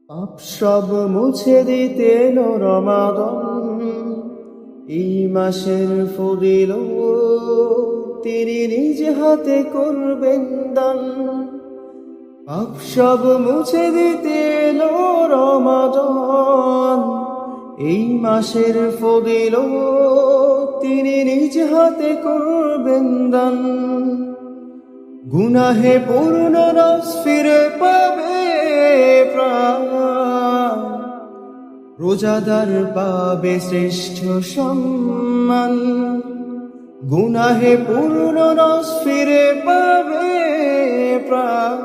পাপ সব মুছে দিতে এলো রমাদান, এই মাসের ফজিলত তিনি নিজ হাতে করবেন দান। পাপ সব মুছে দিতে এলো রমাদান, এই মাসের ফজিলত তিনি নিজ হাতে করবেন দান। গুনাহে পূর্ণ রস ফিরে পাবে প্রাণ, রোজাদার পাবে শ্রেষ্ঠ সম্মান। গুনাহে পূর্ণ রস ফিরে পাবে প্রাণ,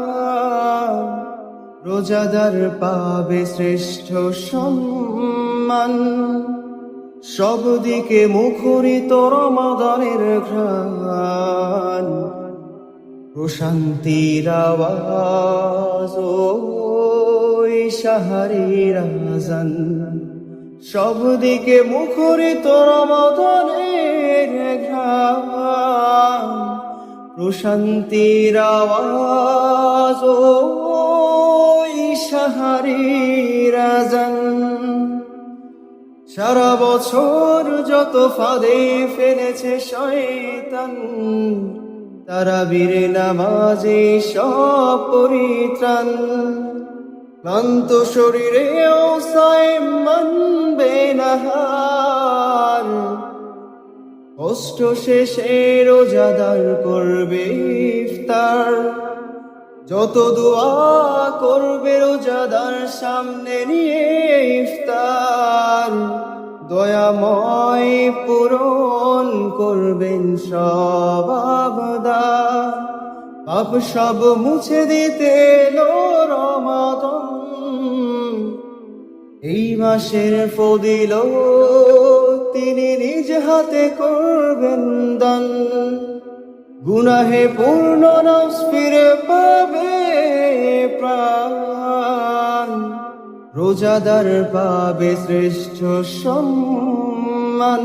রোজাদার পাবে শ্রেষ্ঠ সম্মান। সব দিকে মুখরিত রমাদানের ঘ্রাণ, প্রশান্তির আওয়াজ ওই শাহরির আযান। সব দিকে মুখরিত রমাদানের ঘ্রাণ, প্রশান্তির আওয়াজ ওই শাহরির আযান। সারা বছর যত ফাঁদে ফেলেছে শয়তান, তারাবির নামাজে সব পরিত্রাণ। ক্লান্ত শরীরেও সায়েম মানবে না হার, কষ্ট শেষে রোজাদার করবে ইফতার। যত দোয়া করবে রোজাদার সামনে নিয়ে ইফতার, দয়াময় পূরণ করবেন সব আবদার। পাপ সব মুছে দিতে এলো রমাদান, এই মাসের ফজিলত তিনি নিজ হাতে করবেন দান। গুনাহে পূর্ণ নফস ফিরে পাবে প্রাণ, রোজাদার পাবে শ্রেষ্ঠ সম্মান।